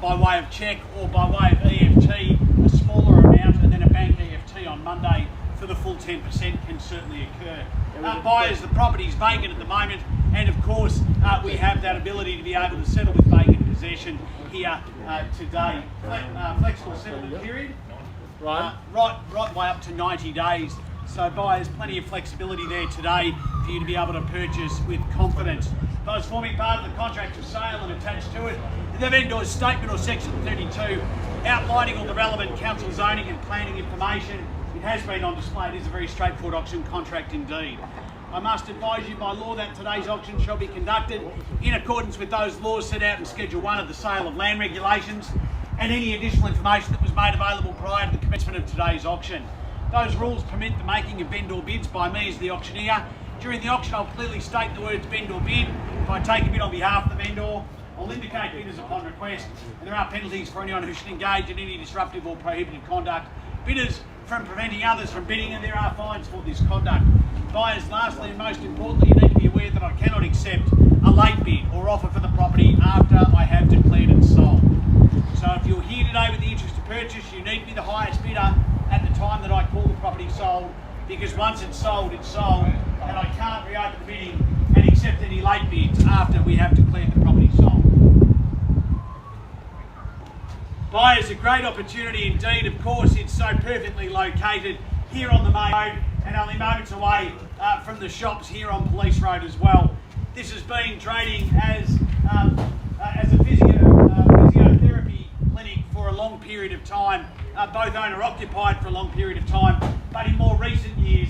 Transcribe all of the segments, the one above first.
by way of cheque or by way of EFT, a smaller amount, and then a bank EFT on Monday for the full 10% can certainly occur. Buyers, the property is vacant at the moment, and of course we have that ability to be able to settle with vacant possession here today. Flexible settlement period, right way up to 90 days. So buyers, plenty of flexibility there today for you to be able to purchase with confidence. Those forming part of the contract of sale and attached to it, the vendor's statement or section 32 outlining all the relevant council zoning and planning information. It has been on display. It is a very straightforward auction contract indeed. I must advise you by law that today's auction shall be conducted in accordance with those laws set out in Schedule 1 of the Sale of Land Regulations and any additional information that was made available prior to the commencement of today's auction. Those rules permit the making of vendor bids by me as the auctioneer. During the auction, I'll clearly state the words vendor bid. If I take a bid on behalf of the vendor, I'll indicate bidders upon request, and there are penalties for anyone who should engage in any disruptive or prohibited conduct. Bidders from preventing others from bidding, and there are fines for this conduct. Buyers, lastly and most importantly, you need to be aware that I cannot accept a late bid or offer for the property after I have declared it sold. So if you're here today with the interest to purchase, you need to be the highest bidder at the time that I call the property sold, because once it's sold, and I can't reopen the bidding and accept any late bids after we have declared the property sold. Buyers, a great opportunity indeed. Of course, it's so perfectly located here on the main road and only moments away from the shops here on Police Road as well. This has been trading as a physiotherapy clinic for a long period of time, both owner-occupied for a long period of time, but in more recent years,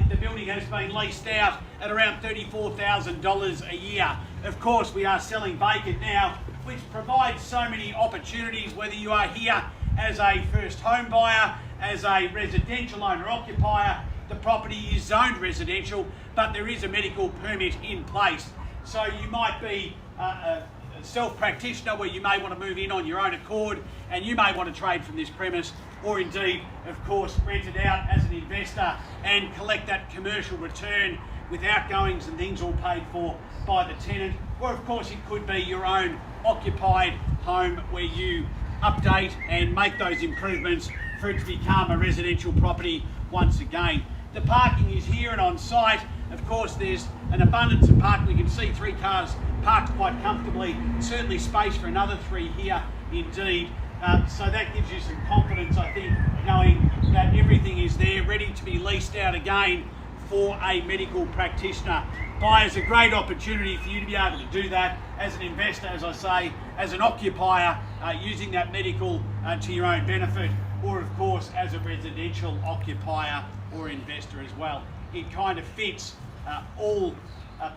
the building has been leased out at around $34,000 a year. Of course, we are selling vacant now, which provides so many opportunities, whether you are here as a first home buyer, as a residential owner-occupier. The property is zoned residential, but there is a medical permit in place. So you might be a self-practitioner where you may want to move in on your own accord, and you may want to trade from this premise, or indeed, of course, rent it out as an investor and collect that commercial return with outgoings and things all paid for by the tenant. Or of course, it could be your own occupied home where you update and make those improvements for it to become a residential property once again. The parking is here and on site. Of course, there's an abundance of parking. We can see 3 cars parked quite comfortably, certainly space for another 3 here indeed. So that gives you some confidence, I think, knowing that everything is there ready to be leased out again for a medical practitioner. Buyers, a great opportunity for you to be able to do that as an investor, as I say, as an occupier, using that medical to your own benefit, or of course as a residential occupier or investor as well. It kind of fits all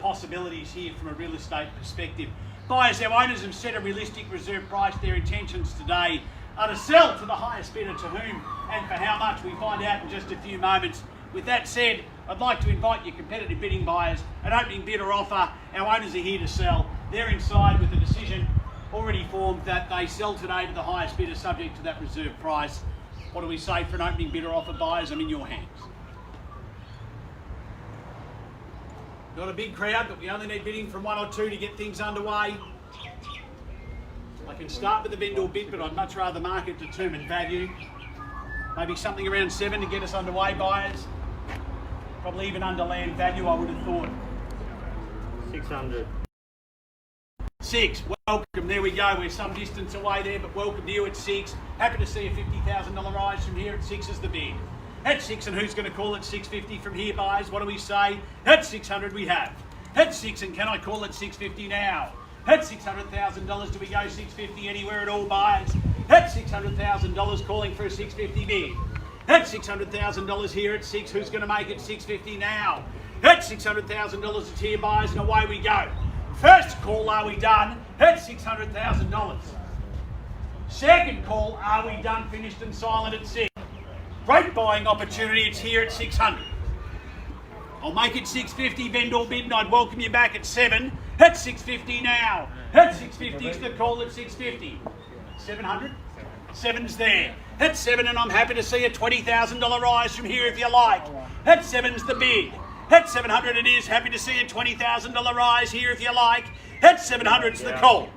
possibilities here from a real estate perspective. Buyers, our owners have set a realistic reserve price. Their intentions today are to sell to the highest bidder, to whom and for how much we find out in just a few moments. With that said, I'd like to invite your competitive bidding buyers, an opening bid or offer. Our owners are here to sell. They're inside with the decision already formed that they sell today to the highest bidder subject to that reserve price. What do we say for an opening bid or offer? Buyers, I'm in your hands. Not a big crowd, but we only need bidding from 1 or 2 to get things underway. I can start with the vendor bid, but I'd much rather market determined value. Maybe something around 7 to get us underway, buyers. Probably even under land value, I would have thought. 600. 6, welcome, there we go. We're some distance away there, but welcome to you at 6. Happy to see a $50,000 rise from here at 6 is the bid. At 6, and who's going to call it 650 from here, buyers? What do we say? At 600 we have. At 6, and can I call it 650 now? At $600,000, do we go 650 anywhere at all, buyers? At $600,000 calling for a 650 bid. At $600,000 here at 6, who's going to make it 650 now? At $600,000 it's here, buyers, and away we go. First call, are we done? At $600,000. Second call, are we done, finished and silent at 6? Great buying opportunity, it's here at 600. I'll make it 650, vendor bid, and I'd welcome you back at 7. At 650 now. At 650 is the call at 650. 700? 7's there. At 7, and I'm happy to see a $20,000 rise from here if you like. At 7's the bid. At 700 it is, happy to see a $20,000 rise here if you like. At 700's the call.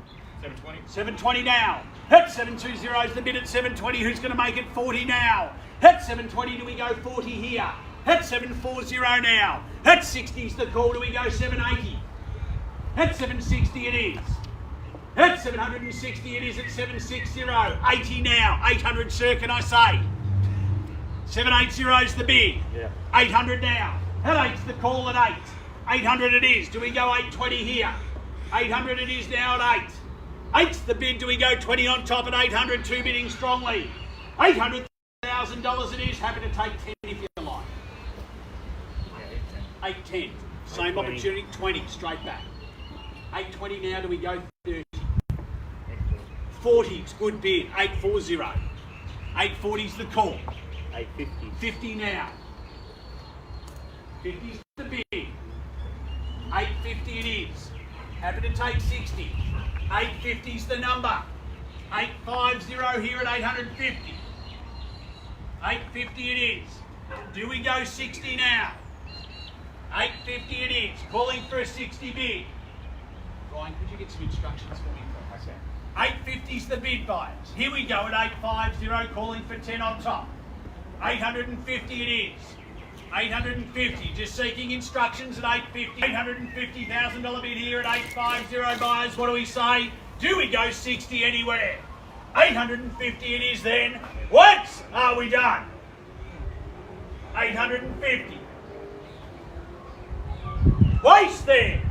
720. 720 now. Hit 720 is the bid at 720. Who's going to make it 40 now? Hit 720. Do we go 40 here? Hit 740 now. Hit 60 is the call. Do we go 780? Hit 760 it is. Hit 760 it is at 760. 80 now. 800 sir, can I say? 780 is the bid. Yeah. 800 now. Hit 8's the call at 8. 800 it is. Do we go 820 here? 800 it is now at 8. 8's the bid. Do we go 20 on top at 800? Two bidding strongly. $800,000 it is. Happy to take 10 if you like. 810. Same 820. opportunity. 20 straight back. 820 now. Do we go 30? 40 's good bid. 840. 840 is the call. 850. 50 now. 50's the bid. 850 it is. Happy to take 60. 850's the number. 850 here at 850. 850 it is. Do we go 60 now? 850 it is. Calling for a 60 bid. Brian, could you get some instructions for me? Okay. 850's the bid, buyers. Here we go at 850, calling for 10 on top. 850 it is. 850, just seeking instructions at 850. $850,000 bid here at 850, buyers. What do we say? Do we go 60 anywhere? 850 it is then. Once are we done? 850. Waste there.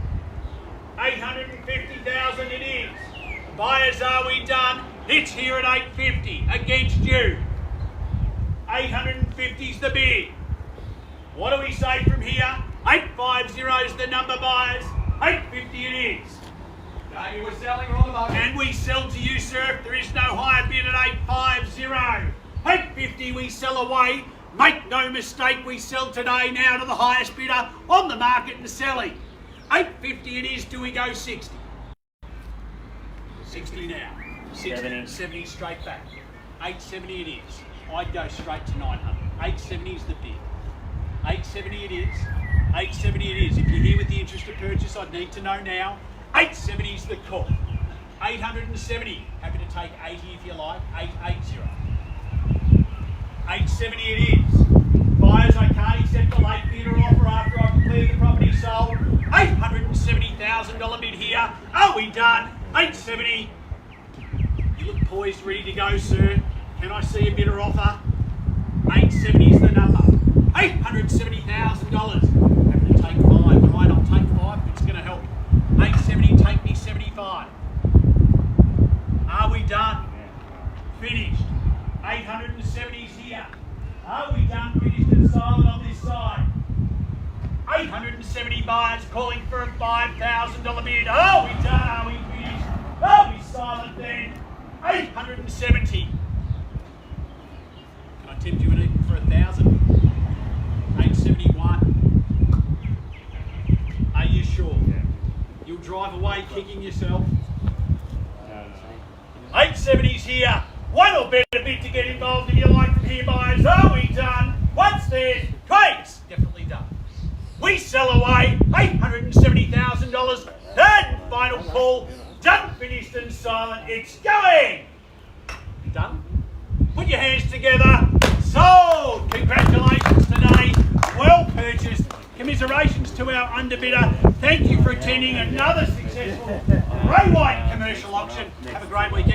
850,000 it is. Buyers, are we done? It's here at 850 against you. 850's the bid. What do we say from here? 850 is the number, buyers. 850 it is. You were selling or on the market? And we sell to you, sir, if there is no higher bid at 850. 850 we sell away. Make no mistake, we sell today now to the highest bidder on the market and selling. 850 it is. Do we go 60? 60 now. 70. 70 straight back. 870 it is. I'd go straight to 900. 870 is the bid. 870 it is. 870 it is. If you're here with the interest of purchase, I'd need to know now. 870 is the call. 870. Happy to take 80 if you like. 880. 870 it is. Buyers, I can't accept a late bidder offer after I've cleared the property sold. $870,000 bid here. Are we done? 870. You look poised, ready to go, sir. Can I see a bidder offer? 870 is the number. $870,000. Happy to take 5. Right, I'll take 5 if it's going to help. 870, take me 75. Are we done? Finished. 870's here. Are we done? Finished and silent on this side. 870 buyers calling for a $5,000 bid. Are we done? Are we finished? Are we silent then? 870. Can I tempt you in even for 1,000? 871. Are you sure? Yeah. You'll drive away kicking yourself. No. 870's here. One or better bid to get involved if you like from here, buyers. Are we done? Once there's crates, definitely done. We sell away $870,000. Third and final call. Done, finished and silent. It's going. Done. Put your hands together. Sold. Congratulations today. Well purchased. Commiserations to our underbidder. Thank you for attending another successful Grey White commercial auction. Have a great weekend.